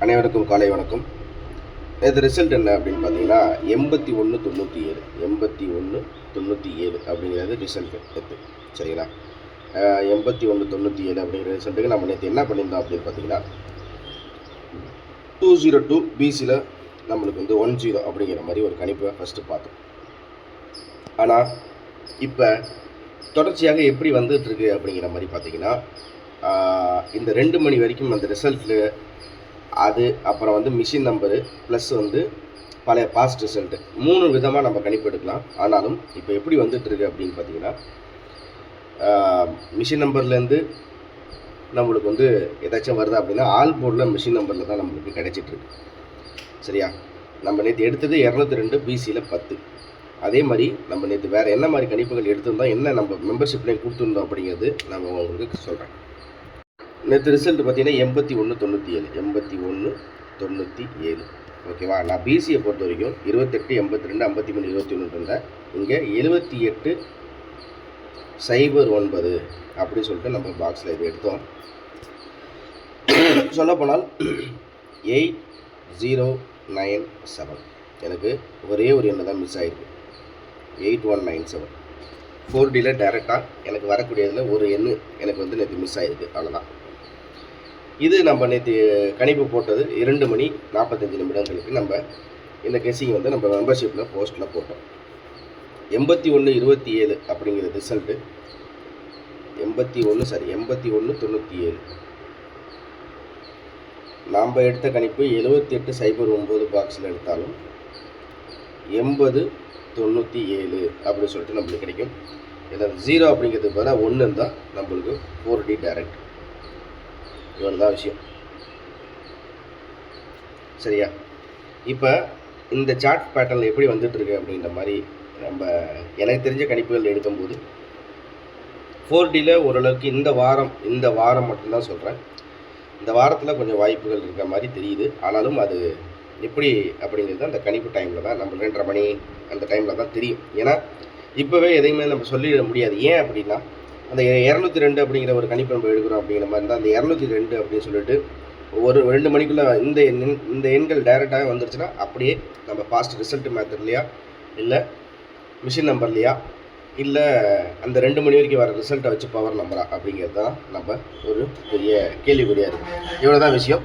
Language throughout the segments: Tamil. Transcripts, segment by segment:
அனைவருக்கும் காலை வணக்கம். இது ரிசல்ட் என்ன அப்படின்னு பார்த்தீங்கன்னா 8197 8197 அப்படிங்கிறது ரிசல்ட் எடுத்து சரிங்களா. 8197 அப்படிங்கிற ரிசல்ட்டுக்கு நம்ம நேற்று என்ன பண்ணியிருந்தோம் அப்படின்னு பார்த்தீங்கன்னா 202 பிசியில் நம்மளுக்கு 10 அப்படிங்கிற மாதிரி ஒரு கணிப்பை ஃபஸ்ட்டு பார்த்தோம். ஆனால் இப்போ தொடர்ச்சியாக எப்படி வந்துட்டுருக்கு அப்படிங்கிற மாதிரி பார்த்தீங்கன்னா இந்த 2 மணி வரைக்கும் அந்த ரிசல்ட்டில் அது அப்புறம் மிஷின் நம்பரு ப்ளஸ் பழைய பாஸ்ட் ரிசல்ட்டு 3 விதமாக நம்ம கணிப்பு எடுக்கலாம். ஆனாலும் இப்போ எப்படி வந்துட்டுருக்கு அப்படின்னு பார்த்தீங்கன்னா மிஷின் நம்பர்லேருந்து நம்மளுக்கு ஏதாச்சும் வருதா அப்படின்னா ஆல் போர்டில் மிஷின் நம்பரில் தான் நம்மளுக்கு கிடைச்சிட்ருக்கு சரியா. நம்ம நேற்று எடுத்தது 202 பிசியில் 10. அதே மாதிரி நம்ம நேற்று வேறு என்ன மாதிரி கணிப்புகள் எடுத்திருந்தோம், என்ன நம்ம மெம்பர்ஷிப்லேயும் கொடுத்துருந்தோம் அப்படிங்கிறது நம்ம உங்களுக்கு சொல்கிறேன். நேற்று ரிசல்ட் பார்த்தீங்கன்னா 8197 ஓகேவா. நான் பிசியை பொறுத்த வரைக்கும் 28 82 53 21 இருந்தேன். இங்கே 7809 அப்படின்னு சொல்லிட்டு நம்ம பாக்ஸில் இது எடுத்தோம். சொல்லப்போனால் 8097 எனக்கு ஒரே ஒரு எண்ணை தான் மிஸ் ஆகிருக்கு. 8197 4Dயில் டைரெக்டாக எனக்கு வரக்கூடியதில் ஒரு எண்ணு எனக்கு நேற்று மிஸ் ஆகிருக்கு, அவ்வளோதான். இது நம்ம நேற்று கணிப்பு போட்டது 2 மணி 45 நிமிடங்களுக்கு நம்ம இந்த கெஸ்ஸிங் நம்ம மெம்பர்ஷிப்பில் போஸ்ட்டில் போட்டோம். 8127 அப்படிங்கிற ரிசல்ட்டு 8197 நாம் எடுத்த கணிப்பு 7809 பாக்ஸில் எடுத்தாலும் 8097 அப்படின்னு சொல்லிட்டு நம்மளுக்கு கிடைக்கும். இதில் 0 அப்படிங்கிறதுக்கு பதிலாக 1 இருந்தால் நம்மளுக்கு 4D டைரக்ட். இவ்வளோ தான் விஷயம் சரியா. இப்போ இந்த சார்ட் பேட்டர்னில் எப்படி வந்துட்டுருக்கு அப்படின்ற மாதிரி நம்ம எனக்கு தெரிஞ்ச கணிப்புகள் எடுக்கும்போது 4Dயில் ஓரளவுக்கு இந்த வாரம் மட்டும்தான் சொல்கிறேன். இந்த வாரத்தில் கொஞ்சம் வாய்ப்புகள் இருக்கிற மாதிரி தெரியுது. ஆனாலும் அது எப்படி அப்படிங்கிறது அந்த கணிப்பு டைமில் தான் நம்ம 2:30 மணி அந்த டைமில் தான் தெரியும். ஏன்னா இப்போவே எதையுமே நம்ம சொல்லிட முடியாது. ஏன் அப்படின்னா அந்த 202 அப்படிங்கிற ஒரு கணிப்பு நம்ம எடுக்கிறோம் அப்படிங்கிற மாதிரி இருந்தால் அந்த 202 அப்படின்னு சொல்லிட்டு ஒரு 2 மணிக்குள்ளே இந்த எண்கள் டைரெக்டாக வந்துருச்சுன்னா அப்படியே நம்ம பாஸ்ட் ரிசல்ட் மெத்தட்லையா இல்லை மிஷின் நம்பர்லையா இல்லை அந்த 2 மணி வரைக்கும் வர ரிசல்ட்டை வச்சு பவர் நம்பரா அப்படிங்கிறது தான் நம்ம ஒரு பெரிய கேள்விக்குறியாக இருக்குது. இவ்வளோ தான் விஷயம்.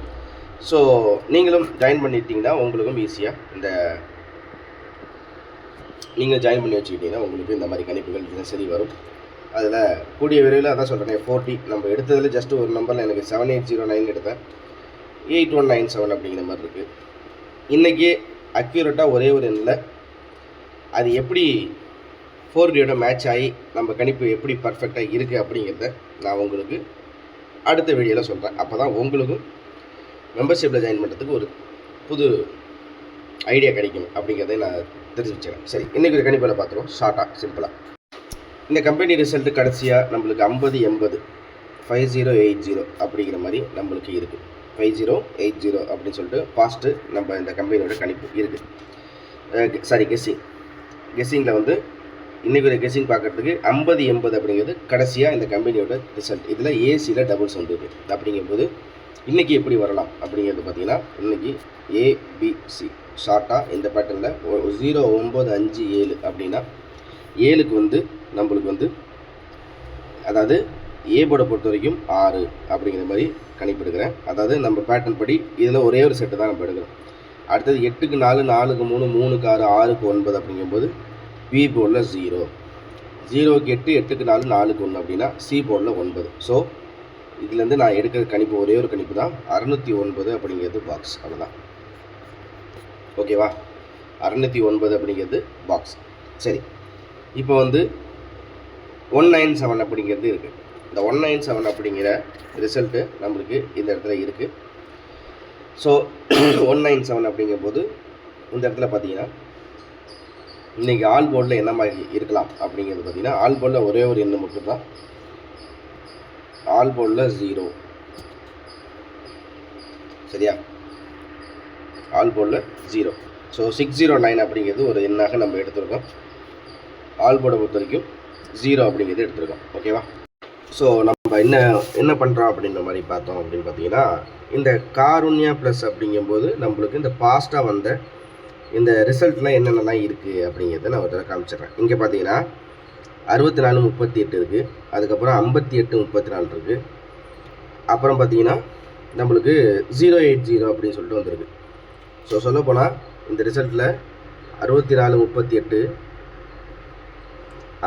ஸோ நீங்களும் ஜாயின் பண்ணிட்டீங்கன்னா உங்களுக்கும் ஈஸியாக நீங்கள் ஜாயின் பண்ணி வச்சுக்கிட்டிங்கன்னா உங்களுக்கு இந்த மாதிரி கணிப்புகள் தினசரி வரும். அதில் கூடிய விரைவில் அதான் சொல்கிறேன் 40 நம்ம எடுத்ததில் ஜஸ்ட்டு ஒரு நம்பரில் எனக்கு 7809 எடுத்தேன். 8197 அப்படிங்கிற மாதிரி இருக்குது. இன்றைக்கி அக்யூரேட்டாக ஒரே ஒரு எண்ணில் அது எப்படி 4Dயோட மேட்ச் ஆகி நம்ம கணிப்பு எப்படி பர்ஃபெக்டாக இருக்குது அப்படிங்கிறத நான் உங்களுக்கு அடுத்த வீடியோவில் சொல்கிறேன். அப்போ தான் உங்களுக்கும் மெம்பர்ஷிப்பில் ஜாயின் பண்ணுறதுக்கு ஒரு புது ஐடியா கிடைக்கும் அப்படிங்கிறத நான் தெரிஞ்சு வச்சுக்கிறேன். சரி, இன்றைக்கி ஒரு கணிப்பில் பார்த்துருவோம் ஷார்ட்டாக சிம்பிளாக. இந்த கம்பெனி ரிசல்ட்டு கடைசியாக நம்மளுக்கு 5080 5080 அப்படிங்கிற மாதிரி நம்மளுக்கு இருக்குது. 5080 அப்படின்னு சொல்லிட்டு பாஸ்ட்டு நம்ம இந்த கம்பெனியோட கணிப்பு இருக்குது. சாரி, கெஸ்ஸிங்கில் இன்றைக்கி ஒரு கெஸ்ஸிங் பார்க்குறதுக்கு 5080 அப்படிங்கிறது கடைசியாக இந்த கம்பெனியோட ரிசல்ட். இதில் ஏசியில் டபுள்ஸ் வந்துருக்கு. அப்படிங்கும்போது இன்றைக்கி எப்படி வரலாம் அப்படிங்கிறது பார்த்திங்கன்னா இன்றைக்கி ஏபிசி ஷார்ட்டாக இந்த பேட்டர்னில் 0957 அப்படின்னா 7க்கு நம்மளுக்கு அதாவது ஏ போர்டை பொறுத்த வரைக்கும் 6 அப்படிங்கிற மாதிரி கணிப்பு எடுக்கிறேன். அதாவது நம்ம பேட்டர்ன் படி இதில் ஒரே ஒரு செட்டு தான் நம்ம எடுக்கிறோம். அடுத்தது 8க்கு 4 4க்கு 3 3க்கு 6 6க்கு 9 அப்படிங்கும்போது பி போர்டில் 0 0க்கு 8 8க்கு 4 4க்கு 1 அப்படின்னா சி போர்டில் 9. ஸோ இதுலேருந்து நான் எடுக்கிற கணிப்பு ஒரே ஒரு கணிப்பு தான் 609 அப்படிங்கிறது பாக்ஸ், அவ்வளோதான். ஓகேவா, 609 அப்படிங்கிறது பாக்ஸ். சரி, இப்போ 197 அப்படிங்கிறது இருக்குது. இந்த 197 அப்படிங்கிற ரிசல்ட்டு நம்மளுக்கு இந்த இடத்துல இருக்குது. ஸோ 197 அப்படிங்கும்போது இந்த இடத்துல பார்த்தீங்கன்னா இன்றைக்கி ஆல் போர்டில் என்ன மாதிரி இருக்கலாம் அப்படிங்கிறது பார்த்தீங்கன்னா ஆல் போர்டில் ஒரே ஒரு எண்ணு மட்டும்தான். ஆல் போர்டில் 0 சரியா, ஆல் போர்டில் 0. ஸோ 609 அப்படிங்கிறது ஒரு எண்ணாக நம்ம எடுத்துருக்கோம். ஆல் போர்டை பொறுத்த வரைக்கும் 0 அப்படிங்கிறது எடுத்துருக்கோம். ஓகேவா. ஸோ நம்ம நம்ம என்ன பண்ணுறோம் அப்படின்ற மாதிரி பார்த்தோம் அப்படின்னு பார்த்தீங்கன்னா, இந்த காருண்யா ப்ளஸ் அப்படிங்கும்போது நம்மளுக்கு இந்த பாஸ்ட்டாக வந்த இந்த ரிசல்ட்லாம் என்னென்னலாம் இருக்குது அப்படிங்கிறத நான் ஒரு தடவை காமிச்சிடுறேன். இங்கே பார்த்தீங்கன்னா 64-38 இருக்குது, அதுக்கப்புறம் 58-34 இருக்குது, அப்புறம் பார்த்தீங்கன்னா நம்மளுக்கு 080 அப்படின்னு சொல்லிட்டு வந்திருக்கு. ஸோ சொல்லப்போனால் இந்த ரிசல்ட்டில் 64-38,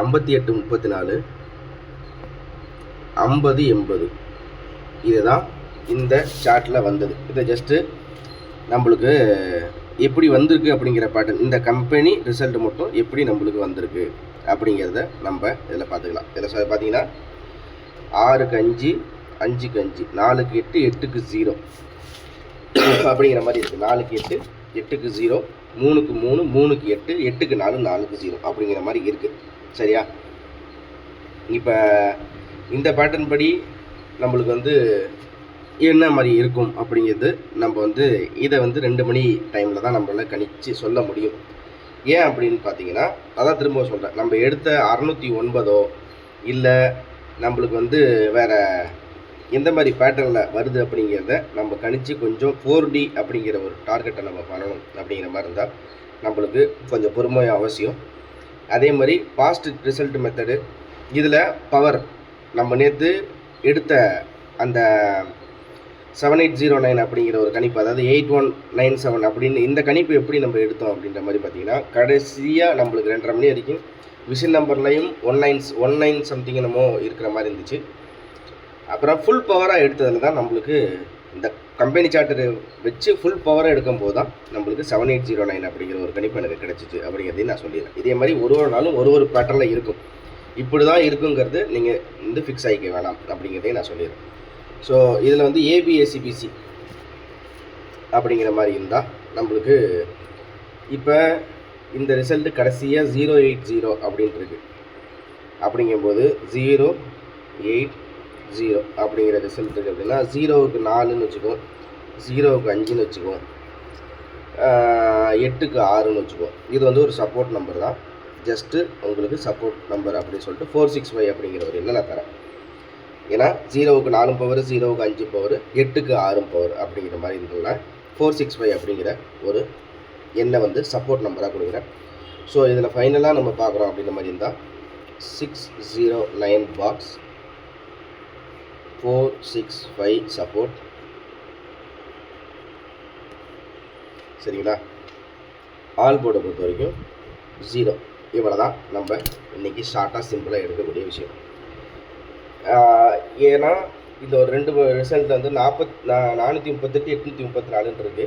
58-34, 50-80 இதுதான் இந்த சார்ட்டில் வந்தது. இதை ஜஸ்ட்டு நம்மளுக்கு எப்படி வந்திருக்கு அப்படிங்கிற பேட்டர்ன், இந்த கம்பெனி ரிசல்ட் மட்டும் எப்படி நம்மளுக்கு வந்திருக்கு அப்படிங்கிறத நம்ம இதில் பார்த்துக்கலாம். இதில் பார்த்தீங்கன்னா 6க்கு 5, 5க்கு 5, 4க்கு 8, 8க்கு 0 அப்படிங்கிற மாதிரி இருக்குது. 4க்கு 8, 8க்கு 0, 3க்கு 3, 3க்கு 8, 8க்கு 4, 4க்கு 0 அப்படிங்கிற மாதிரி இருக்குது. சரியா? இப்போ இந்த பேட்டர்ன் படி நம்மளுக்கு வந்து என்ன மாதிரி இருக்கும் அப்படிங்கிறது நம்ம இதை 2 மணி டைமில் தான் நம்மளால் கணிச்சு சொல்ல முடியும். ஏன் அப்படின்னு பார்த்தீங்கன்னா, அதான் திரும்ப சொல்கிறேன், நம்ம எடுத்த 609 இல்லை நம்மளுக்கு வேறு எந்த மாதிரி பேட்டர்னில் வருது அப்படிங்கிறத நம்ம கணிச்சு கொஞ்சம் 4D அப்படிங்கிற ஒரு டார்கெட்டை நம்ம பண்ணணும் அப்படிங்கிற மாதிரி இருந்தால் நம்மளுக்கு கொஞ்சம் பொறுமையாக அவசியம். அதே மாதிரி பாஸ்ட் ரிசல்ட் மெத்தடு இதில் பவர் நம்ம நேற்று எடுத்த அந்த 7809 அப்படிங்கிற ஒரு கணிப்பு, அதாவது 8197 அப்படின்னு இந்த கணிப்பு எப்படி நம்ம எடுத்தோம் அப்படின்ற மாதிரி பார்த்தீங்கன்னா, கடைசியாக நம்மளுக்கு 2:30 மணி வரைக்கும் விஷன் நம்பர்லையும் 19 சம்திங் என்னமோ இருக்கிற மாதிரி இருந்துச்சு. அப்புறம் ஃபுல் பவராக எடுத்ததில் தான் நம்மளுக்கு இந்த கம்பெனி சார்ட்டரை வச்சு ஃபுல் பவராக எடுக்கும்போது தான் நம்மளுக்கு 7809 அப்படிங்கிற ஒரு கணிப்பு எனக்கு கிடச்சிச்சு அப்படிங்கிறதையும் நான் சொல்லிடுறேன். இதே மாதிரி ஒரு நாளும் ஒரு பேட்டர்னில் இருக்கும். இப்படி தான் இருக்குங்கிறது நீங்கள் ஃபிக்ஸ் ஆகிக்க வேணாம் அப்படிங்கிறதையும் நான் சொல்லிடுறேன். ஸோ இதில் ஏபிஎஸ்சிபிசி அப்படிங்கிற மாதிரி இருந்தால் நம்மளுக்கு இப்போ இந்த ரிசல்ட்டு கடைசியாக 080 அப்படின்ட்டு இருக்குது. அப்படிங்கும்போது 080 அப்படிங்கிற ரிசல்ட் இருக்குது அப்படின்னா 0க்கு 4ன்னு வச்சுக்கோம், 0க்கு 5ன்னு வச்சுக்கோம், 8க்கு 6ன்னு வச்சுக்கோம். இது ஒரு சப்போர்ட் நம்பர் தான். ஜஸ்ட்டு உங்களுக்கு சப்போர்ட் நம்பர் அப்படின்னு சொல்லிட்டு 465 அப்படிங்கிற ஒரு எண்ணை நான் தரேன். ஏன்னா 0க்கு 4 பவர், 0க்கு 5 பவர், 8க்கு 6 பவர் அப்படிங்கிற மாதிரி இருந்ததுன்னா 465 அப்படிங்கிற ஒரு எண்ணை சப்போர்ட் நம்பராக கொடுக்குறேன். ஸோ இதில் ஃபைனலாக நம்ம பார்க்குறோம் அப்படின்ற மாதிரி இருந்தால் 609 பாக்ஸ், 465 சப்போர்ட். சரிங்களா? ஆல் போர்டை பொறுத்த வரைக்கும் 0. இவ்வளோ தான் நம்ம இன்றைக்கி ஷார்ட்டாக சிம்பிளாக எடுக்கக்கூடிய விஷயம். ஏன்னா இந்த ஒரு 2 ரிசல்ட் 438 834 இருக்குது.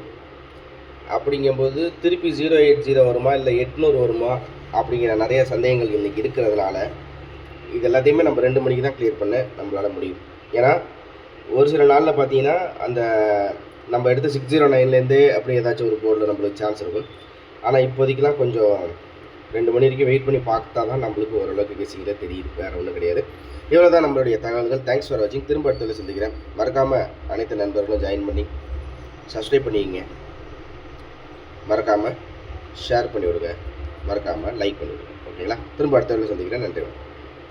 அப்படிங்கும்போது திருப்பி 080 வருமா இல்லை 800 வருமா அப்படிங்கிற நிறைய சந்தேகங்கள் இன்றைக்கி இருக்கிறதுனால இது எல்லாத்தையுமே நம்ம 2 மணிக்கு தான் கிளியர் பண்ண நம்மளால் முடியும். ஏன்னா ஒரு சில நாளில் பார்த்தீங்கன்னா அந்த நம்ம எடுத்த 609லேருந்தே அப்படி ஏதாச்சும் ஒரு போர்டில் நம்மளுக்கு சான்ஸ் இருக்கும். ஆனால் இப்போதைக்கெலாம் கொஞ்சம் 2 மணி வரைக்கும் வெயிட் பண்ணி பார்த்தா தான் நம்மளுக்கு ஓரளவுக்கு கெஸிங்கில் தெரியுது. வேறு ஒன்றும் கிடையாது. இவ்வளோ தான் நம்மளுடைய தகவல்கள். தேங்க்ஸ் ஃபார் வாட்சிங். திரும்ப அடுத்ததில் சந்திக்கிறேன். மறக்காமல் அனைத்து நண்பர்களும் ஜாயின் பண்ணி சப்ஸ்கிரைப் பண்ணிக்கிங்க. மறக்காமல் ஷேர் பண்ணி விடுங்க, மறக்காமல் லைக் பண்ணி விடுங்க. ஓகேங்களா? திரும்ப அடுத்ததில் சந்திக்கிறேன். நன்றி.